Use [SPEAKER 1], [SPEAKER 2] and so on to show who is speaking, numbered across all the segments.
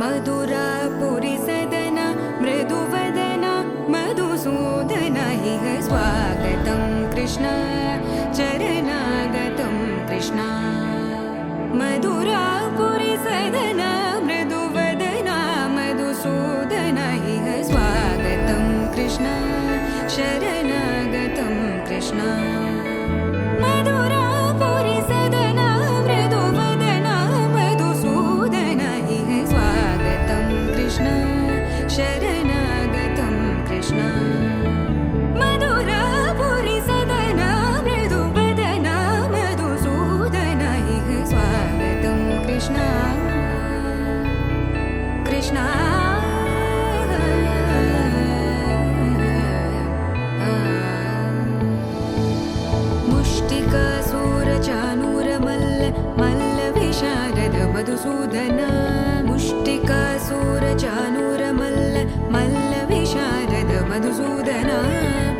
[SPEAKER 1] मधुरापुरी सदन मृदुवदन मधुसूदन इह स्वागतं कृष्ण चरणागतं कृष्ण मधुरापुरी सदन मृदुवदन मधुसूदन इह स्वागतं कृष्ण शरणागतं कृष्ण मधुरापुरी सदन मृदुवदन मधुसूदन इह स्वागतं कृष्ण शरणागतं कृष्ण मधुरापुरी सदन मृदुवदन मधुसूदन इह स्वागतं कृष्ण कृष्ण मुष्टिकासूरचानूरमल्ल मल्लविशारद मधुसूदन मुष्टिकासूरचानूरमल्ल मल्लविशारद मधुसूदन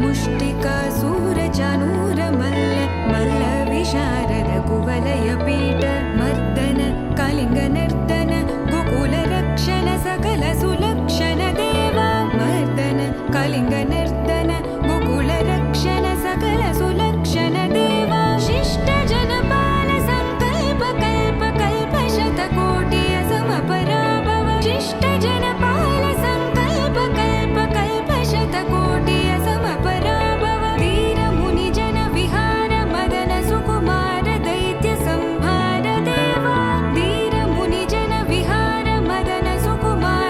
[SPEAKER 1] मुष्टिकासूरचानूरमल्ल मल्लविशारद कुवलयपीठ मर्दन कलिङ्गनर्दन गोकुलरक्षण सकल सुलक्षण देवा मर्दन कलिङ्गनर्दन गोकुलरक्षण सकल सुलक्षण देवा शिष्ट जनपाल संकल्प कल्प कल्प शतकोटि असमपराभव शिष्ट जनपाल संकल्प कल्प कल्प शतकोटि असमपराभव वीर मुनि जन विहार मदन सुकुमार दैत्य संहार देवा वीर मुनि जन विहार मदन सुकुमार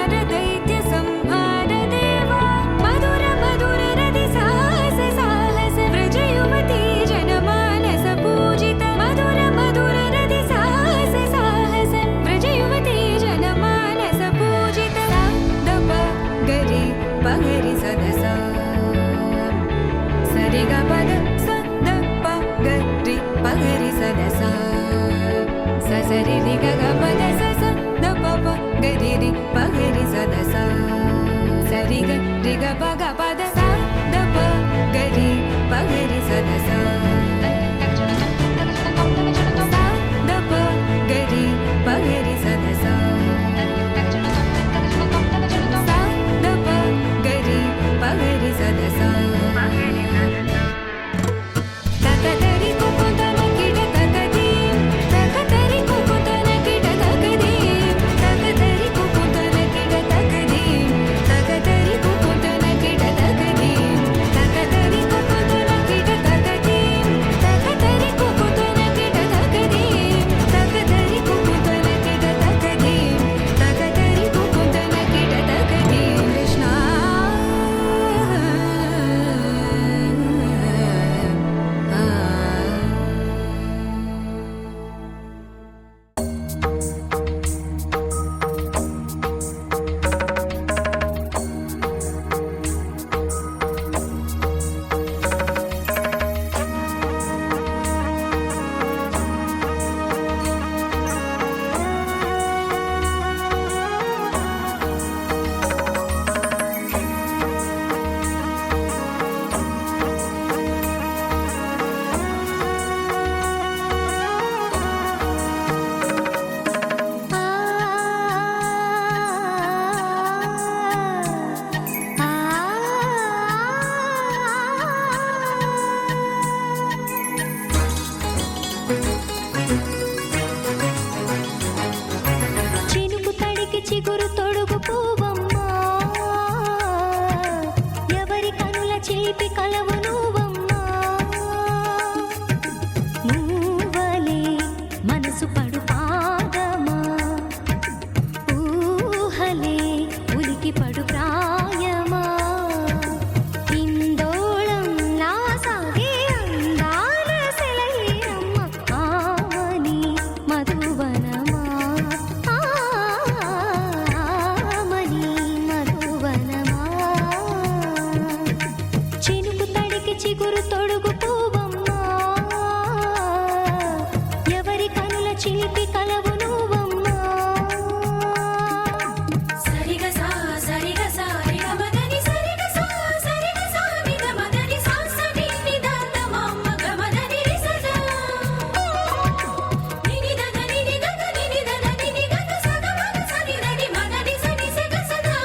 [SPEAKER 2] చిలిపి కలవు నువ్వమ్మా.
[SPEAKER 1] సరిగ సా సరిగ సా రిగ మదని సరిగ సా సరిగ సా నిద మదని సా సని నిద తమమ్మ గమదని రిసదా నిని దద నిని గద నిని దద నిని గద సద మగ సని దని మదని సని సగ సదా.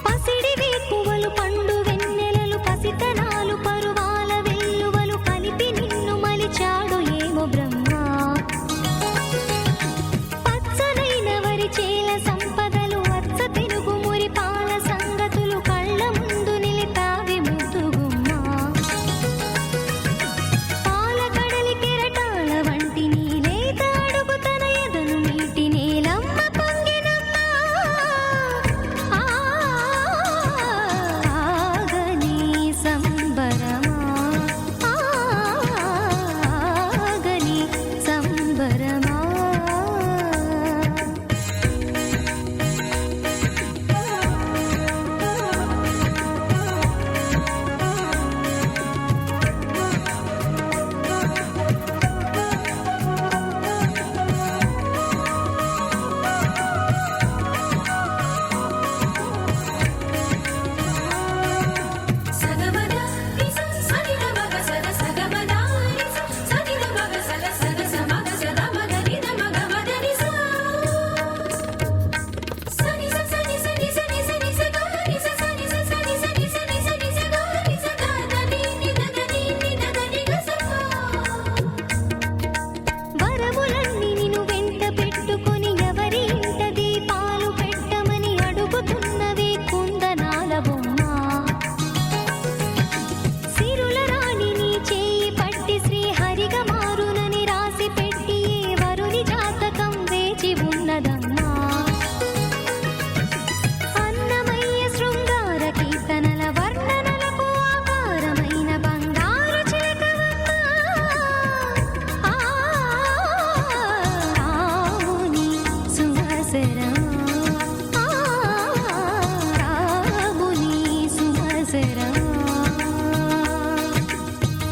[SPEAKER 2] పసిడి వేకువలు పండు వెన్నెలలు పసితనాలు పరువాల వెల్లువలు కలిపి నిన్ను మలిచాడు ఏమో బ్రహ్మ. పచ్చనైన వరి చేల సంపదలు అచ్చ తిరుగు మురి పాల సంగతులు కళ్ళ ముందు నిలిపావి ముద్దుగుమ్మ. పాల కడలి కెరటాల వంటి నీలేత అడుగు తన ఎదను నీటి నేలమ్మ పొంగినమ్మ. ఆగని సంబరమా ఆగని సంబరమా.
[SPEAKER 1] సగమద నిస సని ద మగ సద సగమద నిస సని ద మగ సల సగ సమగ సద మగ నిద మగ మదని సా సని స సని సని సని సని స గ ని స సని స సని సని సని సని స గ ని స ద ద ని ని ద ద ని ని ద ద ని గ స
[SPEAKER 2] వరములన్నీ నిన్ను వెంట పెట్టుకొని ఎవరి ఇంట దీపాలు పెట్టమని అడుగుతున్నవే కుందనాల బొమ్మ. సిరుల రాణి నీ చేయి పట్టి శ్రీహరిగా మారునని రాసి పెట్టి ఏ వరుని జాతకం వేచి ఉన్నదమ్మా. అన్నమయ్య శృంగార కీర్తనల వర్ణనలకు ఆకారమైన బంగారు చిలకవమ్మ. రాముని సుమసరమా రాముని సుమసరమా.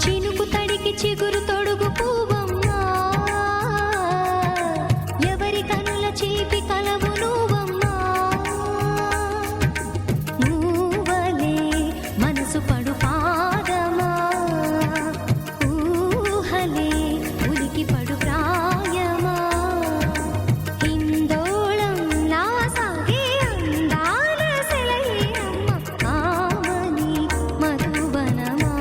[SPEAKER 2] చినుకు తడికి చిగురు తొడుగు పువ్వమ్మా. ఎవరి కనుల చీపి కలవు నువ్వమ్మా. నువ్వలే మనసు పడు పాదమా. ఊహలే ఉలికి పడు ప్రాయమా. హిందోళంలా సాగే అందాల సెలయేరమ్మ. ఆమని మధువనమా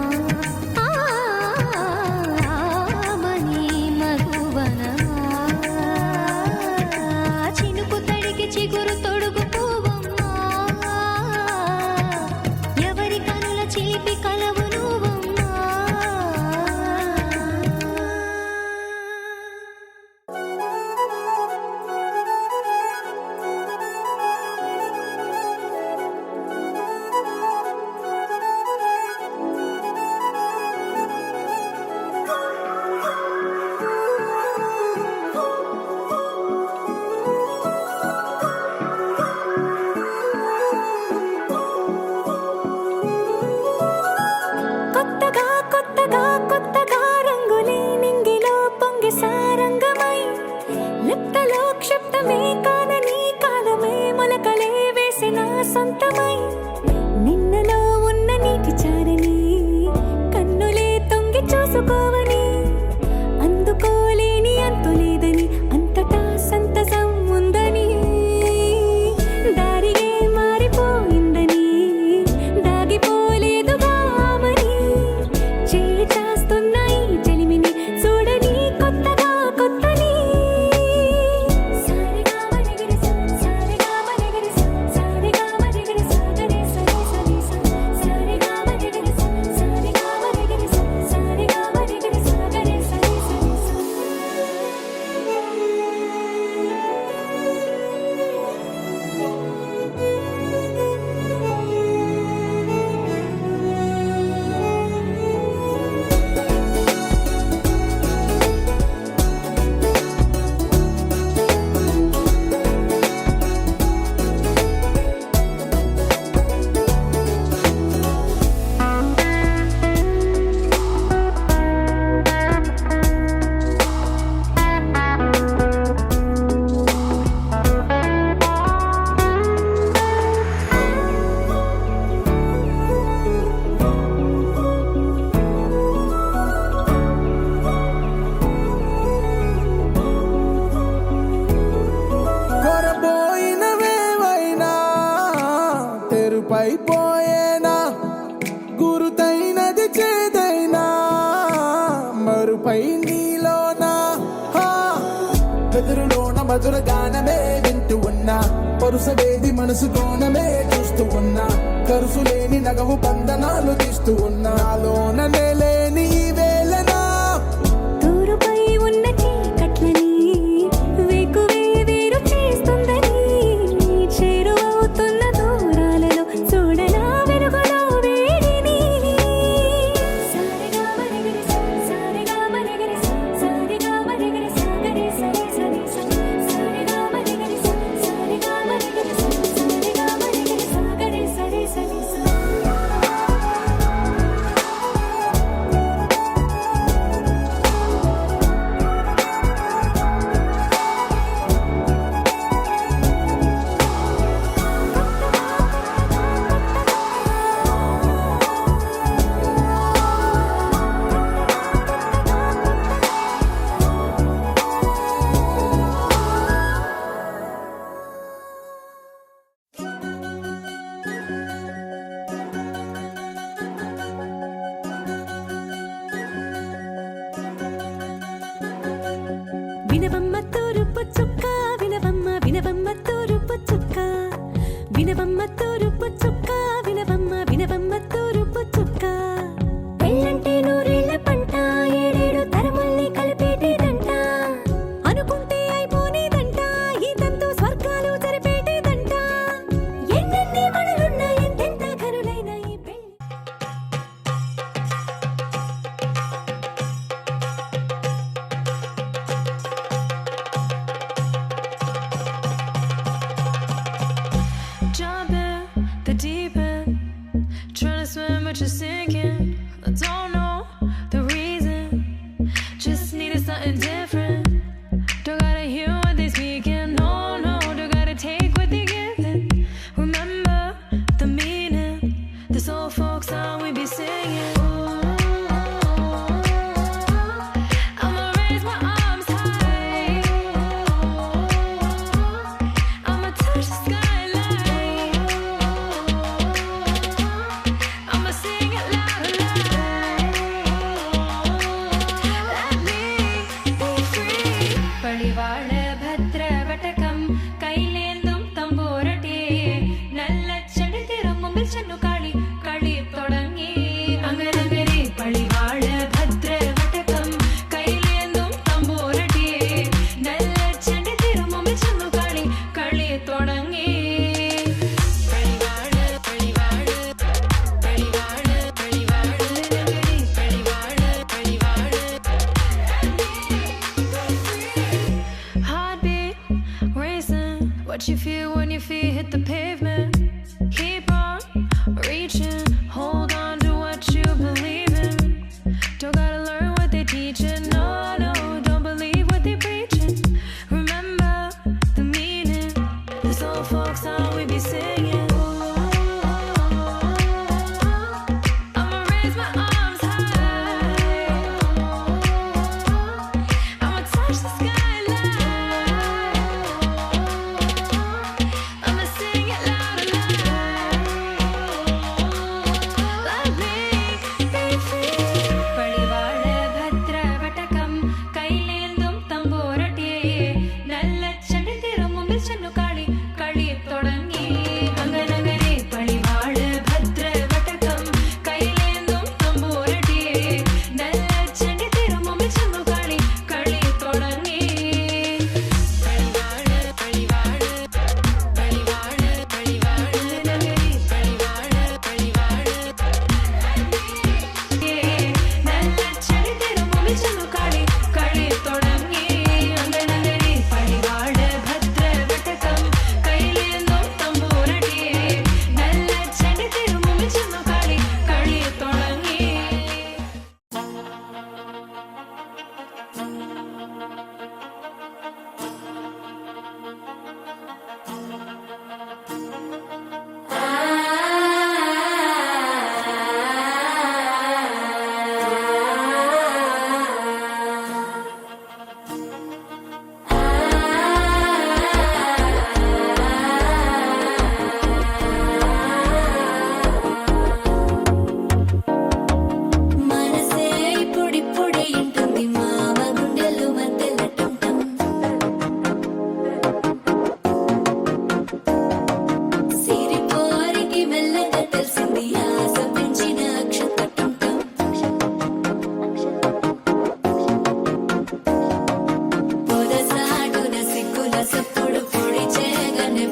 [SPEAKER 2] ఆమని మధువనమా. చినుకు తడికి చిగురు తొడుగు పువ్వమ్మా. ఎవరి కనుల చిలిపి కలవు నువ్వమ్మా. కొత్తగా కొత్తగా కొత్తగా రంగులే నింగిలో పొంగి సారంగమై లెక్కలో క్షిప్తమే కానని కాలమే మొలకలే వేసిన సొంతమై నిన్నలో ఉన్న నీటి చారని కన్నులే తొంగి చూసుకోవని అందుకోలేని అంతులేదని అంతటా సంతసం ఉందని దారిగే మారిపోయిందని దాగిపోలేదుగా ఆమని చేయి చాస్తున్నాయి చెలిమిని చూడని కొత్తగా కొత్తని. సారిగా మరిగిరి సారిగా మరిగిరి సారిగా మరిగిరి సాగరే
[SPEAKER 3] కరువైపోయేనా గురుతైనది చేదైనా మరుపై నీలోనా వెదురులోన మధుర గానమే వింటూ ఉన్నా పరుసవేది మనసు కోణమే చూస్తూ ఉన్నా కరుసులేని నగవు బంధనాలు తీస్తూ ఉన్నా లోన లేని ఈ వేళనా
[SPEAKER 2] తూరుపై ఉన్న చీకట్లని వేకువే వేరు చేస్తుందని చేరువవుతున్న దూరాలలో చూడనా వెలుగులో వేడిని సారెగా మరిగరి సారెగా మరిగరి సారెగా మరిగరి సాగరి సరి సరి సారెగా మరిగరి సారెగా మరిగరి సారెగా మరిగరి సాగరి సరి సరి వినవమ్మ తూరుపు చుక్క వినవమ్మ వినవమ్మ తూరుపు చుక్క వినవమ్మ తూరుపు చుక్క వినవమ్మ వినవమ్మ తూరుపు చుక్క పెళ్ళంటే నూరేళ్ల పంట ఏడేడు తరముల్ని కలిపేటేదంట అనుకుంటే అయిపోనేదంట ఈ తంతు స్వర్గాలు జరిపేటేదంట ఎన్నెన్ని మనులున్నా ఎంతెంత కరులైన ఈ పెళ్ళి
[SPEAKER 1] Jump in the deep end, trying to swim but you're sinking. I don't know the reason, just needed something different. Don't gotta hear what they speaking, no, no, don't gotta take what they giving. Remember the meaning, this old folk song we be singing. I'ma raise my arms high, I'ma touch the skyline, I'ma sing it loud and loud. Let me be free. പടിവാള ഭദ്രവടകം കൈലേന്തും തമ്പൂരട്ടി നല്ല ചെടിത്തിരും മുമ്പിൽ ചെന്നു കളി കളി തുടങ്ങി അങ്ങനെ പടിവാള ഭദ്രവടകം കൈലേന്തും തമ്പൂരട്ടി നല്ല ചെടിത്തിരും മുമ്പിൽ ചെന്നു കളി കളി തുടങ്ങി പടിവാള പടിവാള പടിവാള പടിവാള പടിവാള പടിവാള Heartbeat racing, what you feel when your feet hit the pavement. Keep on reaching, hold on to what you believe in. Don't gotta learn what they teaching, no, no, don't believe what they preaching. Remember the meaning, this old folk song we be singing. I'ma raise my arms high, I'ma touch the skyline, I'ma sing it loud and loud. Let me be free. പടിവാള ഭദ്രവടകം കൈലേന്തും തമ്പൂരട്ടി നല്ല ചെടിത്തിരും മുമ്പിൽ ചെന്നു കളി കളി തുടങ്ങി അങ്ങനെ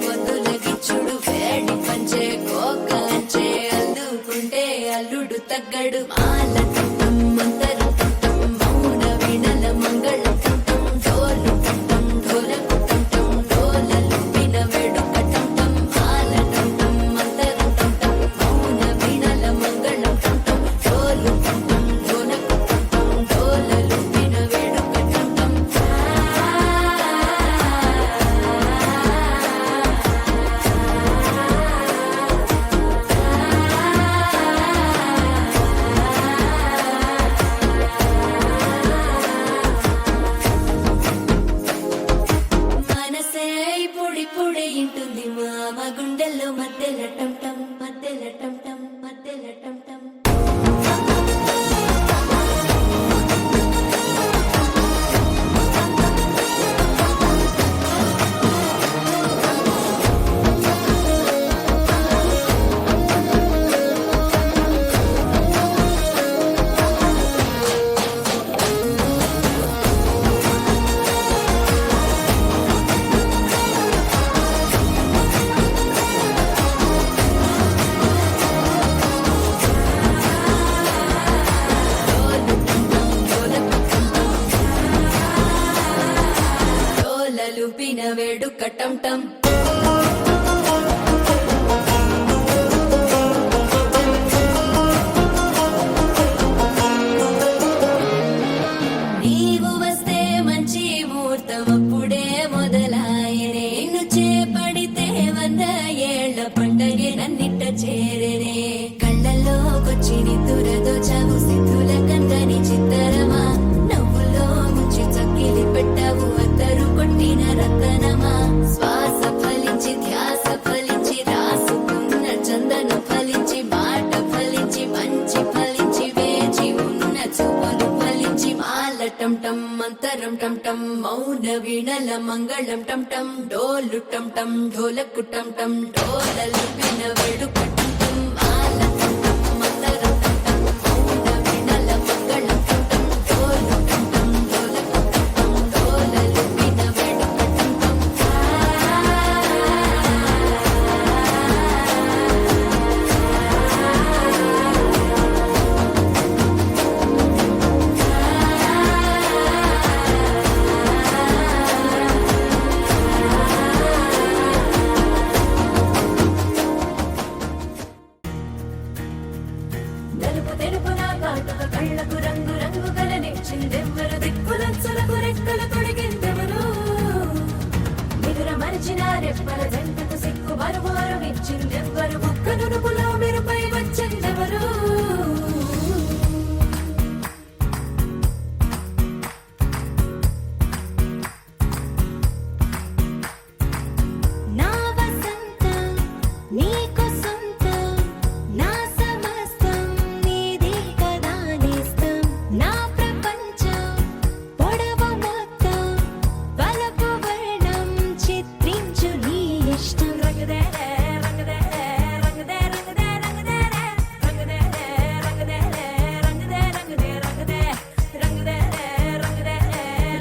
[SPEAKER 2] పొద్దుల గిచ్చుడు వేడి పంచే కోక అంచే అల్లుకుంటే అల్లుడు తగ్గడు మాల తంటం మంతరం తంటం మౌన వీణల మంగళం తంటం డోలు తంటం ఢోలకు తంటం డోలలు విన వేడుక తంటం మాల తంటం మంతరం తంటం మౌన వీణల మంగళం తంటం డోలు తంటం ఢోలకు తంటం డోలలు విన వేడుక తంటం మనసే పొడి ఇంటుంది మామ గుండెల్లో మధ్యల టంటం మధ్యల టంటం మధ్యల టంటం డోలలు పిన వేడుక టంటం నీవు వస్తే మంచి ముహూర్తం అప్పుడే మొదలాయనే నిన్ను చేపడితే 100 ఏళ్ల పండగే నన్నిట్ట చేరనే కళ్ళల్లోకొచ్చి నిద్దురదోచావు సిద్ధుల కందని చిత్తరమా నవ్వులో ముంచి చక్కిలి పెట్టావు అద్దరు కొట్టిన రతనమా శ్వాస ఫలించి ధ్యాస ఫలించి రాసుకున్న చందనం ఫలించి మాట ఫలించి మంచి ఫలించి వేచి ఉన్న చూపులు ఫలించి మాల టంటం మంతరం టంటం మౌన వీణల మంగళం టంటం డోలు టంటం ఢోలకు టంటం డోలలు విన వేడుక టంటం మాల టంటం మంతరం టంటం మౌన వీణల మంగళం టంటం డోలు టంటం ఢోలకు టంటం డోలలు విన వేడుక టంటం నలుపు తెలుపు నా కాటుక కళ్ళకు రంగు రంగు కలనిచ్చిందెవ్వరు దిక్కులచ్చులకు రెక్కలు తొడిగిందెవరు నిదుర మరిచిన రెప్పల జంటకు సిక్కు మరుమారు ఇచ్చిందెవ్వరు ముక్క నునుపులో మెరుపై వచ్చిందెవరు
[SPEAKER 1] నా వసంతం నీకు సొంతం నా సమస్తం నీదే కదా నేస్తం నా ప్రపంచం పొడవు మొత్తం వలపు వర్ణం చిత్రించు నీ ఇష్టం రంగదే రంగదే రంగదే రంగదే రంగదే రంగదే రంగదే రంగదే రంగదే రంగదే రంగదే రంగదే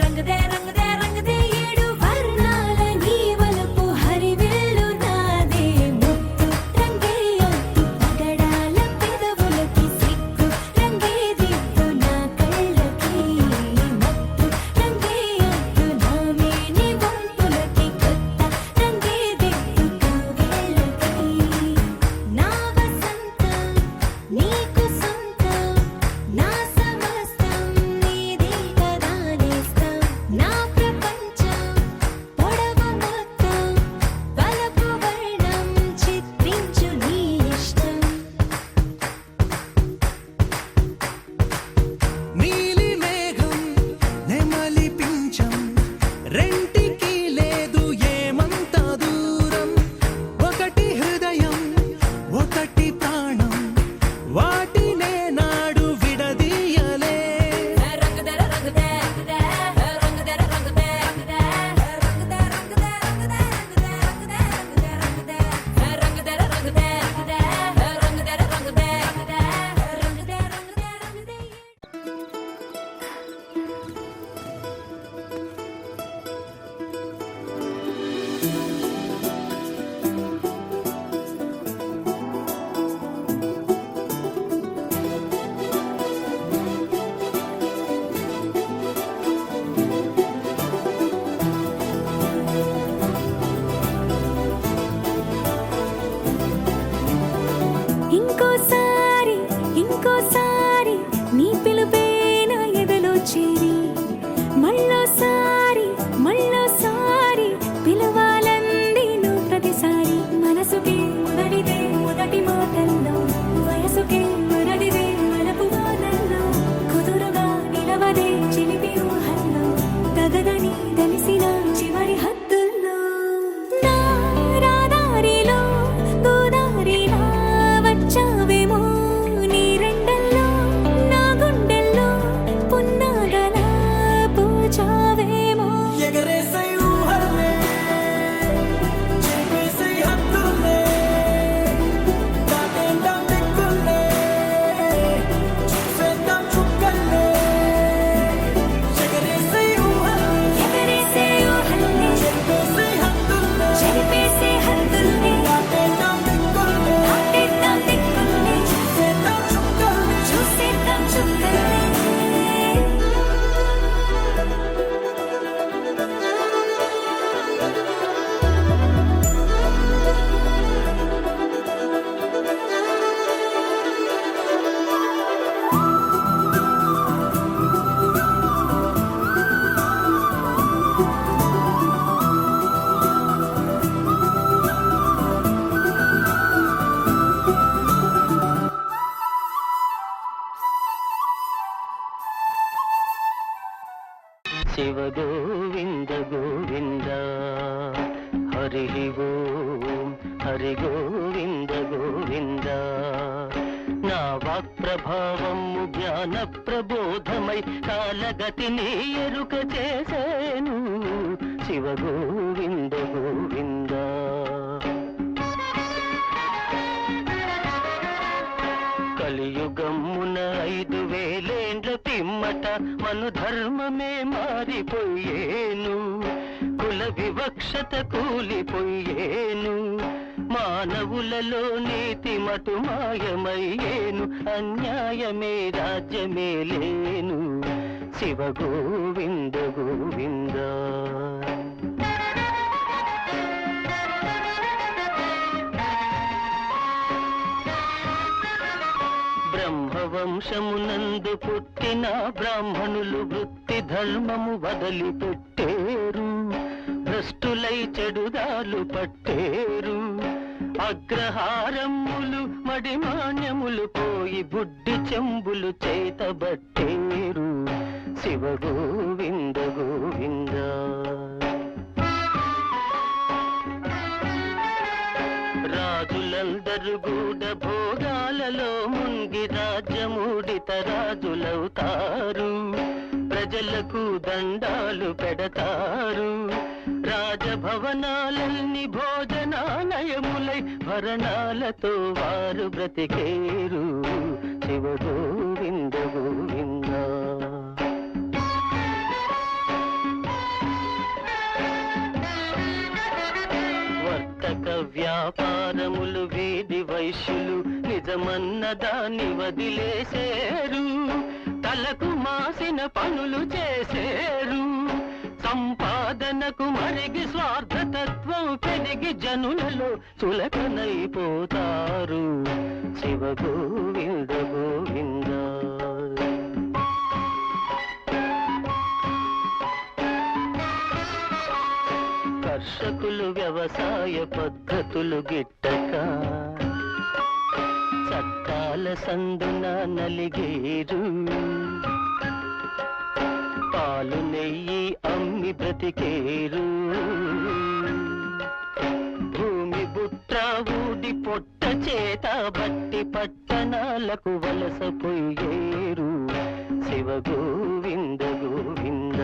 [SPEAKER 1] రంగదే రంగదే రంగదే ఏడు వర్ణాల నీ వలపు హరివేలు నాదే ముత్తు రంగే ఒత్తు పగడాల పెదవులకి సిగ్గు రంగే దిద్దు నా కళ్ళకి మత్తు రంగే ఒత్తు నా మేని వంపులకి కొత్త రంగే దిద్దు
[SPEAKER 4] హరి గోవింద గోవింద. నా వాక్ప్రభావము జ్ఞాన ప్రబోధమై కాలగతిని ఎరుక చేసేను శివ గోవింద గోవింద. కలియుగమ్మున 5000 ఏండ్ల పిమ్మట మను ధర్మమే మారిపోయేను. కుల వివక్షత కూలిపోయేను. మానవులలో నీతి మటు మాయమయ్యేను. అన్యాయమే రాజ్యమే లేను శివ గోవింద గోవింద. బ్రహ్మవంశమునందు పుట్టిన బ్రాహ్మణులు వృత్తి ధర్మము వదిలిపెట్టేరు. భ్రష్టులై చెడుదాలు పట్టేరు. అగ్రహారములు మడిమాన్యములు పోయి బుడ్డి చెంబులు చేతబట్టేరు శివ గోవింద గోవింద. రాజులందరూ గూడ భోగాలలో మునిగి రాజ్యమూడిత రాజులవుతారు. ప్రజలకు దండాలు పెడతారు. రాజభవనాలన్నీ భోజనాలయములై భరణాలతో వారు బ్రతికేరు శివ గోవింద గోవింద. వర్తక వ్యాపారములు వీడి వైశ్యులు నిజమన్న దాన్ని వదిలేసేరు. తలకు మాసిన పనులు చేసేరు. సంపాదనకు మరిగి స్వార్థతత్వం పెరిగి జనులలో చులకనైపోతారు శివ గోవింద గోవింద. కర్షకులు వ్యవసాయ పద్ధతులు గిట్టక చట్టాల సందున నలిగేరు. పాలు నెయ్యి అమ్మి బ్రతికేరు. భూమి బుట్ట ఊడి పొట్ట చేత బట్టి పట్టణాలకు వలసపోయేరు శివ గోవింద గోవింద.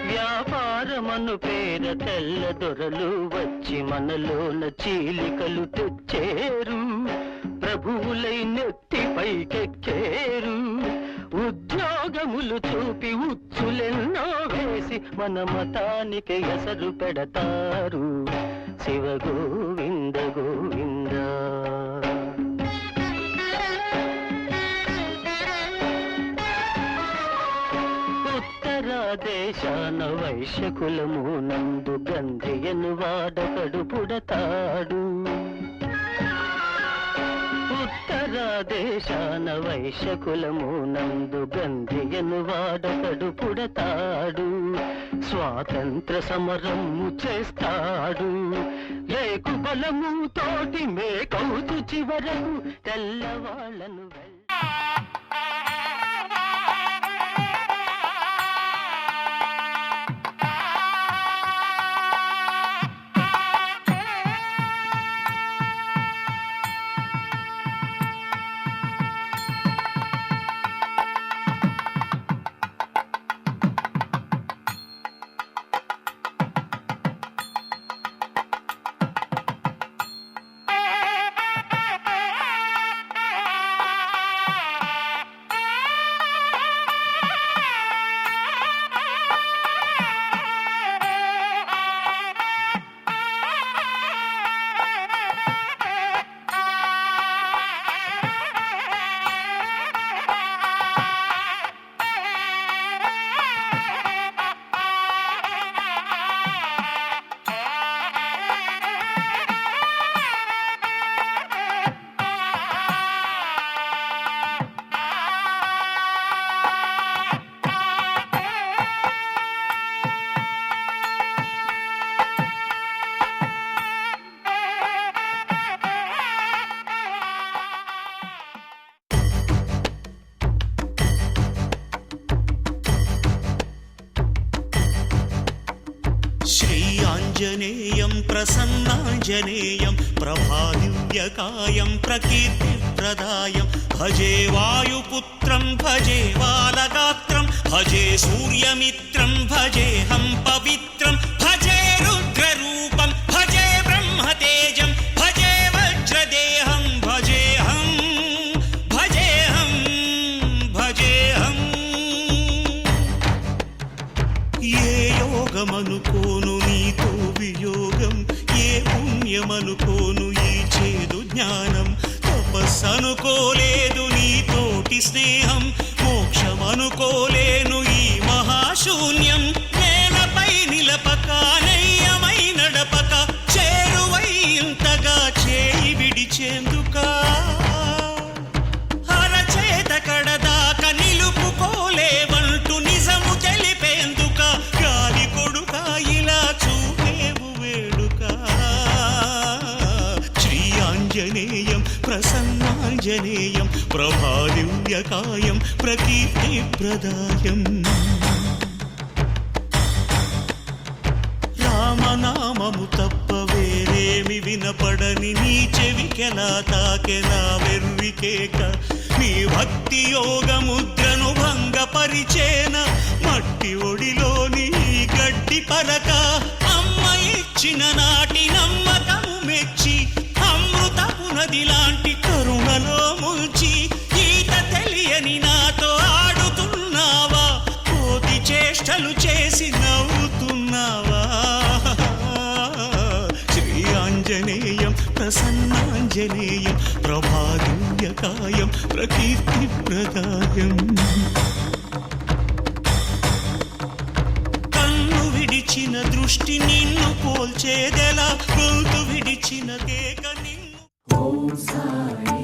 [SPEAKER 4] వ్యాపారమను పేర తెల్ల దొరలు వచ్చి మనలోన చీలికలు తెచ్చేరు. ప్రభువులై నెత్తి పైకెక్కేరు. ఉద్యోగములు చూపి ఉచ్చులెన్నో వేసి మన మతానికి ఎసరు పెడతారు శివ గోవింద గోవింద. ఉత్తర దేశాన వైశ్య కులము నందు గంధియను వాడకడు పుడతాడు. ఉత్తర దేశాన వైశ్య కులము నందు గంధియను వాడకడు పుడతాడు. స్వాతంత్ర సమరము చేస్తాడు. లేకు బలము తోటి మేకౌతు చివరకు తెల్లవాళ్లను
[SPEAKER 5] ఆంజనేయం ప్రసన్నాంజనేయం ప్రభాదివ్యకాయం ప్రకీర్తిప్రదాయం భజే వాయుపుత్రం భజే బాలగాత్రం భజే సూర్యమిత్రం భజేహం పవిత్రం భజే రుద్రరూపం భజే బ్రహ్మతేజం భజే వజ్రదేహం భజేహం భజేహం భజేహం. ఏ యోగమనుకోను నీతో వియోగం, ఏ పుణ్యమనుకోను ఈ చేదు జ్ఞానం, తపస్సనుకోలేదు నీతోటి స్నేహం, మోక్షమనుకోలేను ఈ మహాశూన్యం. నేలపై నిలపక నయ్యమై నడపక చేరువై ఇంతగా చేయి విడిచేందుకా, అరచేత కడదాక నిలుపుకోలేవంటూ నిజము తెలిపేందుక, గాలి కొడుక ఇలా చూపేవు వేడుక. శ్రీ ఆంజనేయం ప్రసన్నాంజనేయం ప్రభాదివ్యకాయం ప్రకీర్తిప్రదాయం. రామనామము తప్ప వేరేమి వినపడని నీ చెవికెలా తాకెనా వెర్రికేక, నీ భక్తి యోగ ముద్రను భంగపరిచేన మట్టి ఒడిలోని గడ్డి పలక. అమ్మ ఇచ్చిన నాటి నమ్మకము మెచ్చి అమృతపు నది లాంటి కరుణలో ముంచి ఈత తెలియని నాతో ఆడుతున్నావా, కోతి చేష్టలు చేసి నవ్వుతున్నావా. శ్రీ ఆంజనేయం ప్రసన్నాంజనేయం ప్రభాదివ్యకాయం ప్రకీర్తిప్రదాయం. కన్ను విడిచిన దృష్టి నిన్ను పోల్చేదెలా, గొంతు విడిచిన కేక నిన్ను.
[SPEAKER 2] ఓం సాయి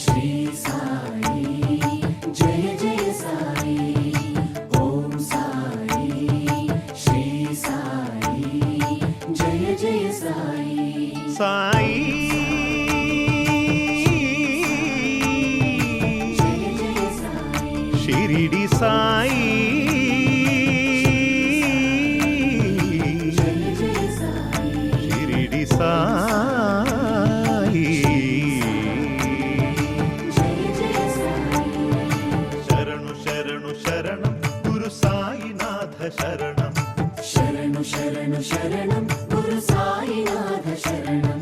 [SPEAKER 2] శ్రీ సాయి జయ జయ సాయి. ఓం సాయి శ్రీ సాయి జయ జయ సాయి.
[SPEAKER 5] సాయి
[SPEAKER 2] జయ జయ సాయి.
[SPEAKER 5] షిరిడి సాయి
[SPEAKER 2] జయ జయ సాయి.
[SPEAKER 5] షిరిడి సాయి.
[SPEAKER 2] జయ జయ సాయి.
[SPEAKER 5] శరణు శరణు శరణం గురు సాయినాథ శరణం.
[SPEAKER 2] శరణు శరణు శరణం గురు సాయినాథ శరణం.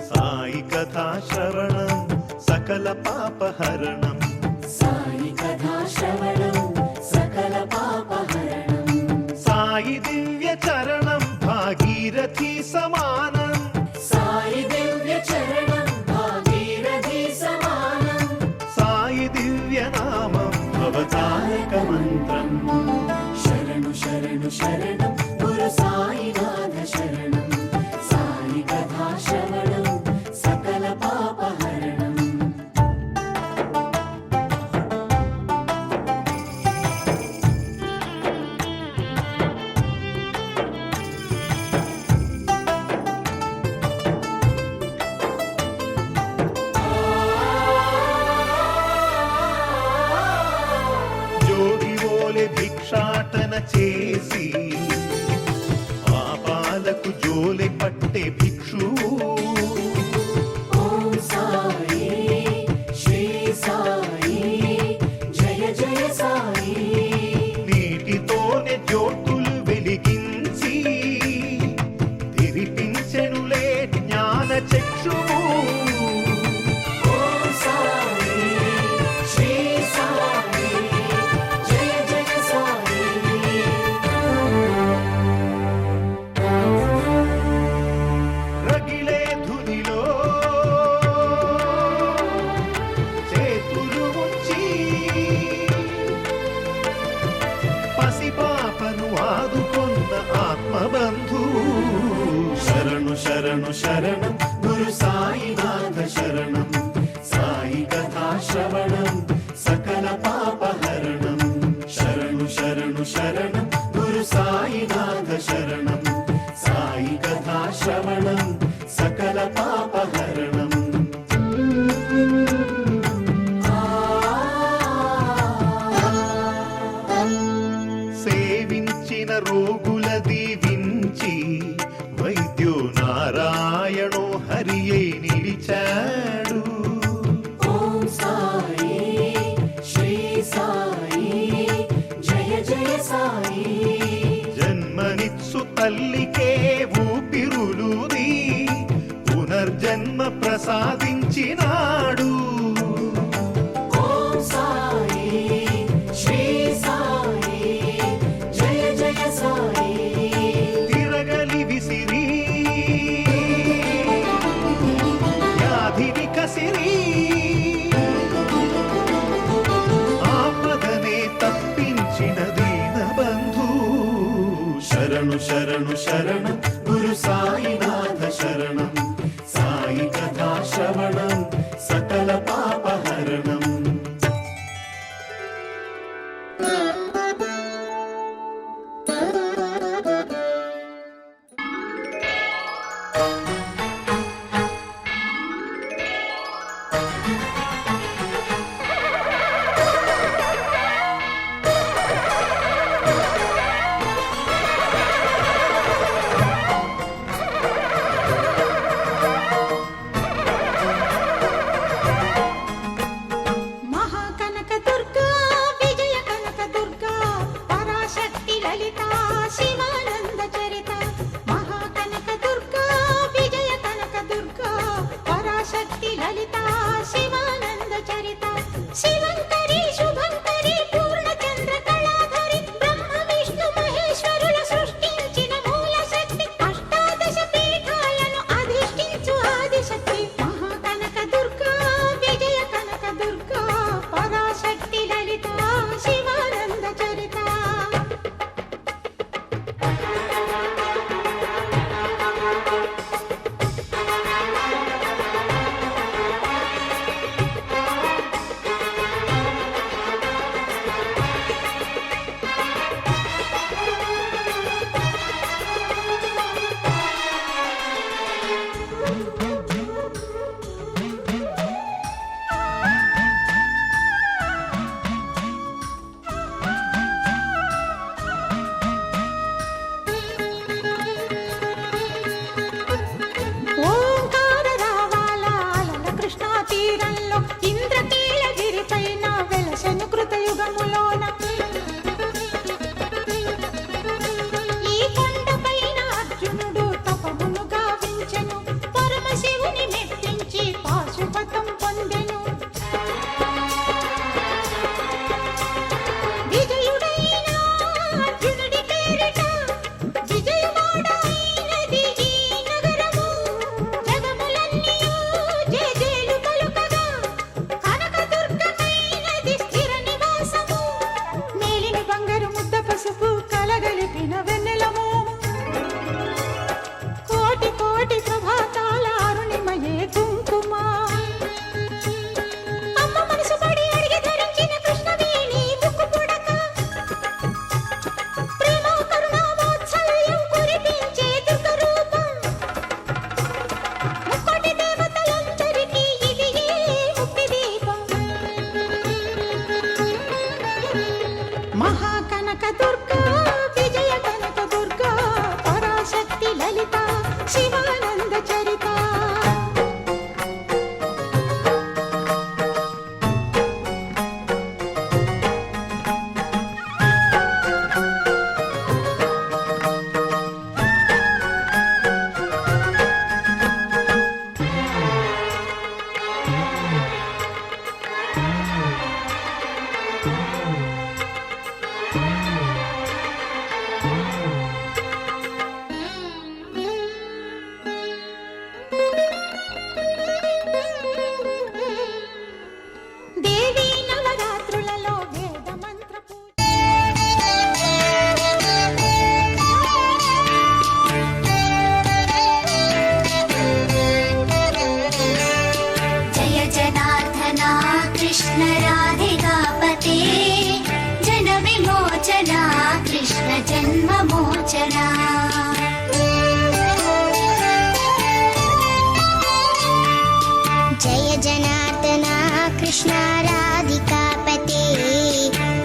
[SPEAKER 5] సాయి కథా శ్రవణం సకల పాపహరణం.
[SPEAKER 2] సాయి కథా శ్రవణం సకల పాపహరణం.
[SPEAKER 5] సాయి దివ్య చరణం భాగీరథి సమానం.
[SPEAKER 2] సాయి దివ్య చరణం భాగీరథి సమానం.
[SPEAKER 5] సాయి దివ్య నామం అవతారక మంత్రం.
[SPEAKER 2] శరణు శరణు శరణం గురు సాయినాథ శరణం. సాయి కథా శ్రవణం సకల పాపహరణం.
[SPEAKER 5] జోగివోలె భిక్షాటన చేసి పాపాలకు జోలె పట్టే భిక్షువు.
[SPEAKER 2] ఓం సాయి శ్రీ సాయి జయ జయ సాయి.
[SPEAKER 5] నీటితోనే జ్యోతులు వెలిగించి తెరిపించెనులే జ్ఞాన చక్షువు.
[SPEAKER 2] ఓం సాయి శ్రీ సాయి జయ జయ సాయి.
[SPEAKER 5] రగిలే ధునిలో చేతులు ఉంచి పసిపాపను ఆదుకొన్న ఆత్మబంధు. శరణు శరణు శరణం
[SPEAKER 2] గురు సాయినాథ శరణం. సాయి కథా శ్రవణం సకల పాపహరణం. శరణు శరణు శరణం గురు సాయినాథ శరణం. సాయి కథా శ్రవణం సకల పాపహరణం.
[SPEAKER 5] సేవించిన రోగుల దీవించి తెలుసు తల్లికే ఊపిరులుది పునర్జన్మ ప్రసాదించినాడు. తిరగలి విసిరి వ్యాధిని కసిరి ఆపదనే తప్పించిన దీనబంధు. శరణు శరణు శరణం గురు సాయినాథ శరణం. సాయి కథా శ్రవణం సకల పాపహరణం.
[SPEAKER 2] మహాకనక దుర్గా విజయ కనక దుర్గా పరాశక్తి లలిత శివానంద చరిత. మహాకనక దుర్గా విజయ కనక దుర్గా పరాశక్తి లలిత శివానంద చరిత. శివంకరి శుభంకరి పూర్ణచంద్ర కళాధరి బ్రహ్మ విష్ణు మహేశ్వరుల సృష్టించిన మూల శక్తి. అష్టాదశ పీఠాలను అధిష్ఠించు ఆదిశక్తి. మహాకనక దుర్గా విజయ కనక దుర్గా పరాశక్తి లలిత శివానంద చరిత. ఓంకార రావాల అలల కృష్ణా తీరంలో ఇంద్రకీలగిరి పైన వెలసెను కృతయుగములోన. ఈ కొండపైన అర్జునుడు తపమును గావించెను. పరమశివుని మెప్పించి పాశుపతం పొందెను. విజయుడైన అర్జునుడి పేరిట విజయవాడైనది ఈ నగరము. జగములన్నీయు జేజేలు పలుకగా కనకదుర్గమైనది స్థిర నివాసము. మేలిమి బంగారు ముద్ద పసుపు కలగలిపిన వెన్నెల మోము. కోటి కోటి ప్రభాతాల అరుణిమయే కుంకుమ. అమ్మ మనసు పడి అడిగి ధరించిన కృష్ణవేణి ముక్కు పుడక. ప్రేమ కరుణ వాత్సల్యం కురిపించే దుర్గ రూపం. ముక్కోటి దేవతలందరికీ ఇది ఏ ముక్తి దీపం. మహాకనక దుర్గా విజయ కనక దుర్గా పరాశక్తి లలిత శివానంద చరిత. దేవీ నవరాత్రులలో వేద మంత్ర పూజ.
[SPEAKER 6] जय जनार्दना कृष्ण राधिकापते जन विमोचना कृष्ण जन्म मोचना.
[SPEAKER 7] जय जनार्दना कृष्ण राधिकापते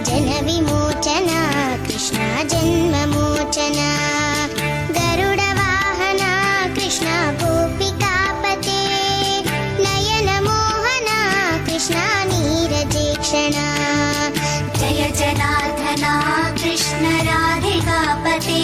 [SPEAKER 7] जन विमोचना कृष्ण जन्म मोचना. गरुड वाहना कृष्ण गोपिकापते नयन मोहना कृष्ण नीरजेक्षणा.
[SPEAKER 6] जय जनार्दना कृष्ण राधिकापते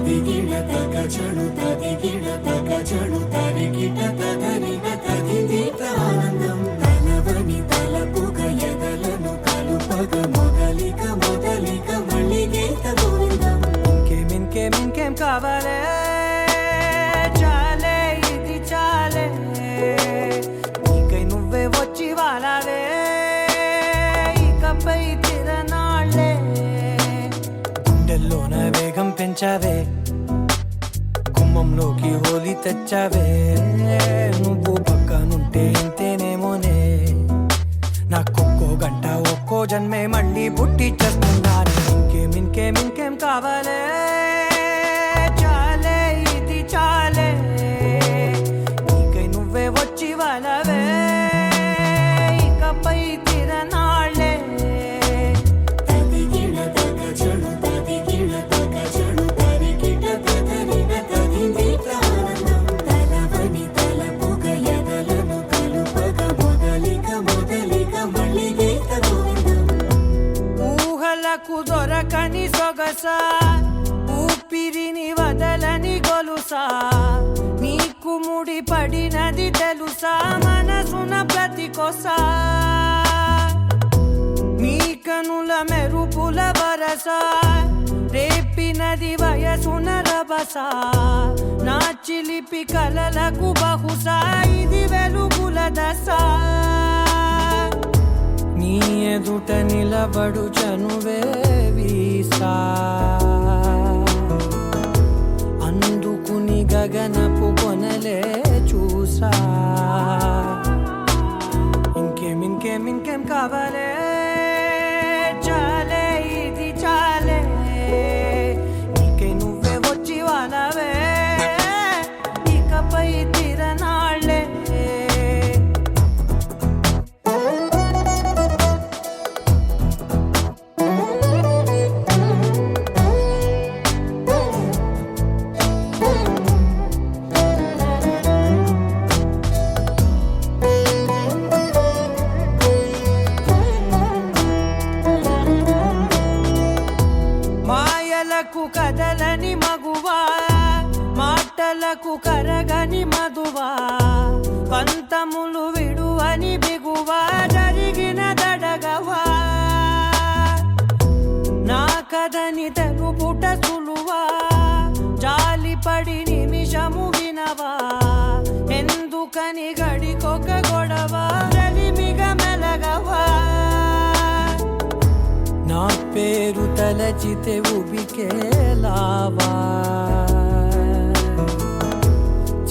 [SPEAKER 3] తదిగిణ తగ చడు తదిగిణ తగ చడు తరిగిట తదరిన తదిదీత ఆనందం తలవని తలపుగ ఎదలను కలుపగ మొదలిక మొదలిక మళ్ళీ గీత గోవిందం.
[SPEAKER 8] ఇంకేం కావాలే చాలే ఇది చాలే నీకై నువ్వే వచ్చి వాలావే ఇకపై తిరనాళ్ళే గుండెల్లోన వేగం పెంచావే గుమ్మంలోకి హోలీ తెచ్చావే నువ్వు పక్కనుంటే ఇంతేనేమోనే నాకొక్కో గంట ఒక్కో జన్మే మళ్ళీ పుట్టి చేస్తున్నాను. ఇంకేం కావాలే చాలే ఇది చాలే నీకై నువ్వే వచ్చి వాళ్ళవే ఇకపై తిరనాళ్ళే.
[SPEAKER 3] తదిగిణ తగ చడు తదిగిణ తగ చడు తరిగిట తదరిన తదిదీత ఆనందం తలవని తలపుగ ఎదలను కలుపగ మొదలిక మొదలిక మళ్ళీ గీత గోవిందం.
[SPEAKER 8] ఊహలకు దొరకని సొగస ఊపిరిని వదలని గొలుసా నీకు ముడి పడినది తెలుసా మనసున ప్రతి కొసా నీ కనుల మెరుపుల వరస రేపినది వయసున రభస నా చిలిపి కలలకు బహుశా ఇది వెలుగుల దశ నీ ఎదుట నిలబడు చనువే వీసా అందుకుని గగనపు కొనలే చూసా. ఇంకేం కావాలే చాలే ఇది చాలే నీకై నువ్వే వచ్చి వాలవే ఇకపై తిరనాళ్ళే. మాయలకు కదలని మగువా మాటలకు కరగని మధువా పంతములు విడువని బిగువా జరిగిన దడగవా నా కదని తెలుపుట సులువా జాలిపడి నిమిషము వినవా ఎందుకని గడికొక గొడవ రలిమిగ మెలగవా నా పేరు తలచితే ఉబికేలావా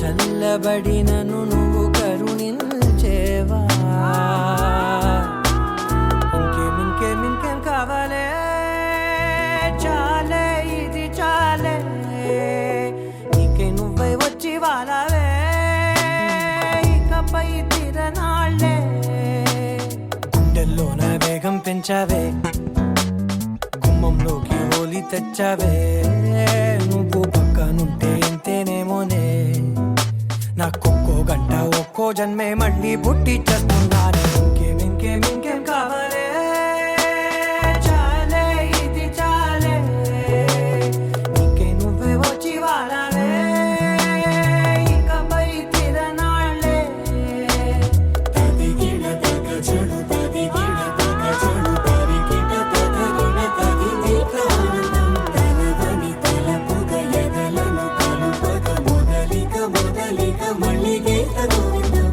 [SPEAKER 8] చల్లబడినను నువ్వు కరుణించేవా. ఇంకేం కావాలే చాలే ఇది చాలే నీకై నువ్వే వచ్చి వాలవే ఇకపై తిరనాళ్ళే గుండెల్లోన వేగం పెంచావే గుమ్మంలోకి హోలీ తెచ్చావే నువ్వు పక్కనుంటే ఇంతేనేమోనే నాకొక్కో గంట ఒక్కో జన్మే మళ్ళీ పుట్టి చేస్తున్నాను. ఇంకేం కావాలే చాలే ఇది చాలే నీకై నువ్వే వచ్చి వాలవే ఇకపై తిరనాళ్ళే.
[SPEAKER 3] తదిగిణ తగ చడు తదిగిణ తగ చడు తరిగిట తదరిన తదిదీత ఆనందం తలవని తలపుగ ఎదలను కలుపగ మొదలిక మొదలిక మళ్ళీ గీత గోవిందం.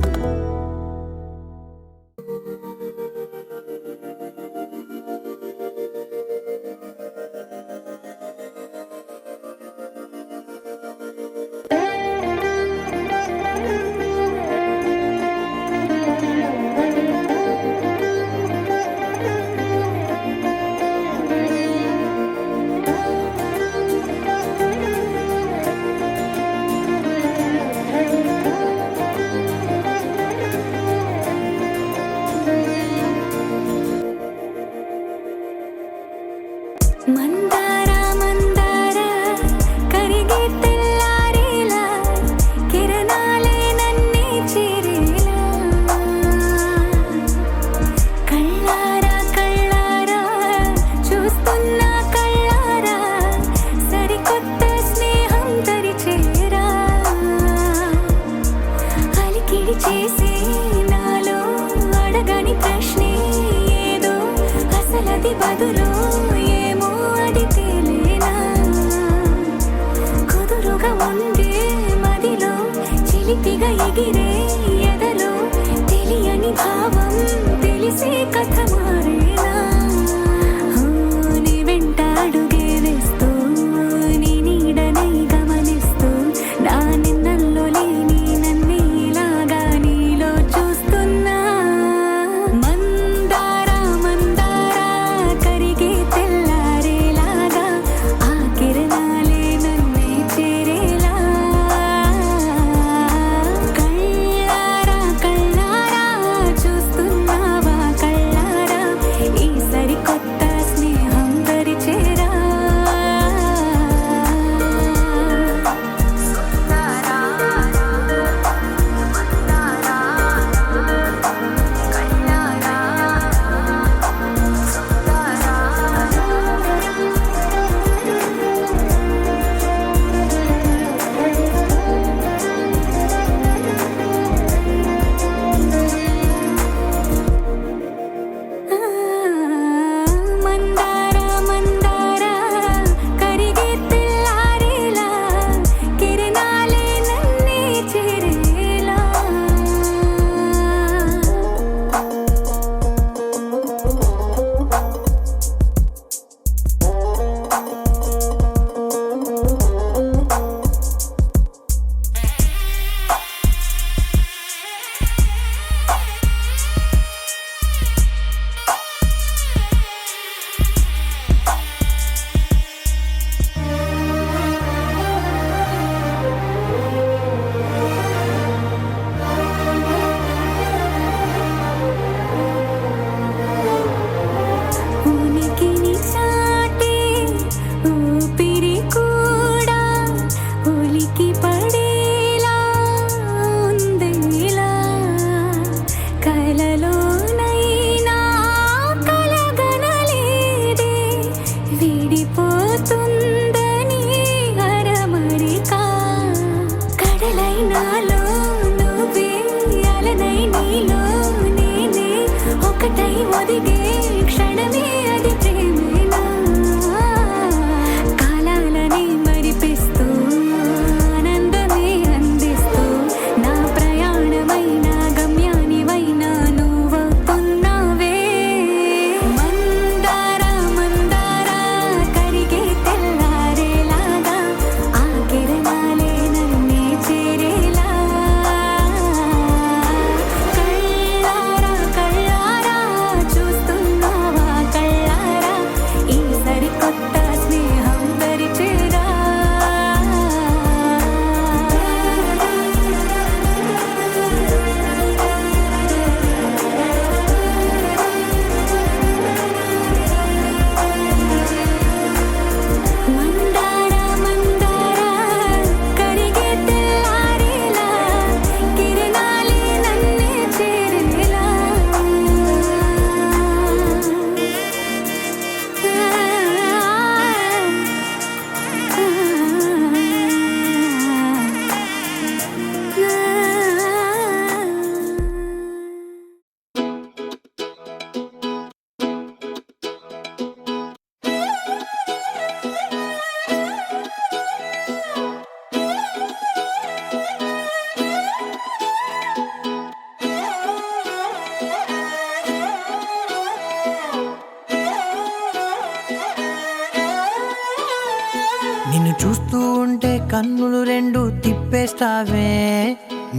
[SPEAKER 8] కన్నులు రెండు తిప్పేస్తావే,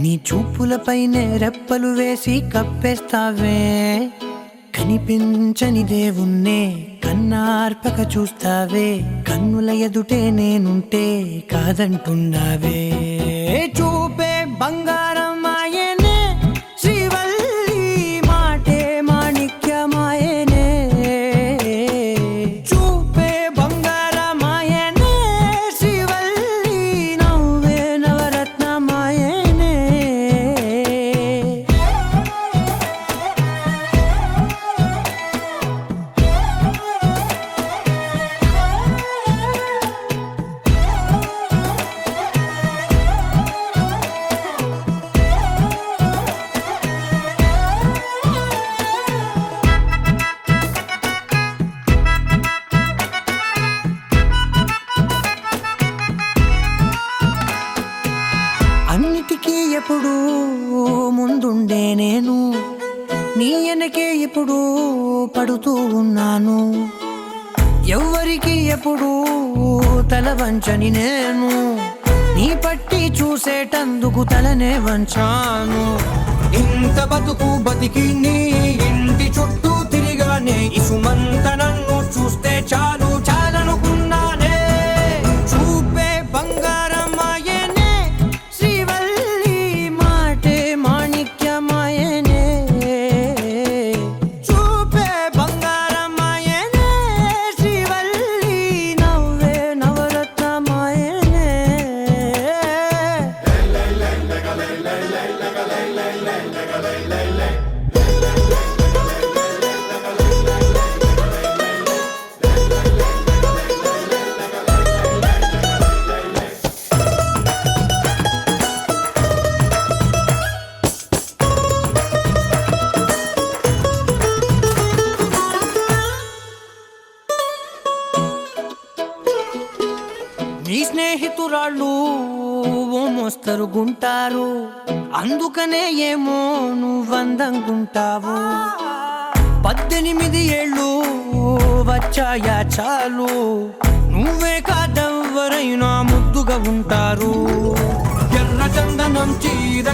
[SPEAKER 8] నీ చూపులపైనే రెప్పలు వేసి కప్పేస్తావే. కనిపించని దేవుణ్ణే కన్నార్పక చూస్తావే, కన్నుల ఎదుటే నేనుంటే కాదంటున్నావే. చూపే బంగారం ఆయనే, శ్రీవల్లి మాటే మాణిక్యమాయనే. చూపే బంగారం ఆయనే, శ్రీవల్లి నవ్వే నవరత్నమాయనే. అన్నిటికీ ఎప్పుడు ముందుండే నేను, నీ వెనకే ఎప్పుడు పడుతూ ఉన్నాను. ఎవ్వరికి ఎప్పుడు తల వంచని నేను, నీ పట్టి చూసేటందుకు తలనే వంచాను. ఇంత బతుకు బతికి నీ ఇంటి చుట్టూ తిరిగానే, ఇసుమంత నన్ను చూస్తే చాలు చాలనుకున్నానే. చూపే బంగారం ఆయనే, శ్రీవల్లి మాటే మాణిక్యమాయనే. చూపే బంగారం ఆయనే, శ్రీవల్లి నవ్వే నవరత్నమాయనే. నీ స్నేహితురాళ్ళు ఓ మోస్తరుగుంటారు, అందుకనే ఏమో నువ్వందంగుంటావు. 18 ఏళ్ళు వచ్చాయా చాలు, నువ్వే కాదెవ్వరైనా ముద్దుగా ఉంటారు. ఎర్ర చందనం చీర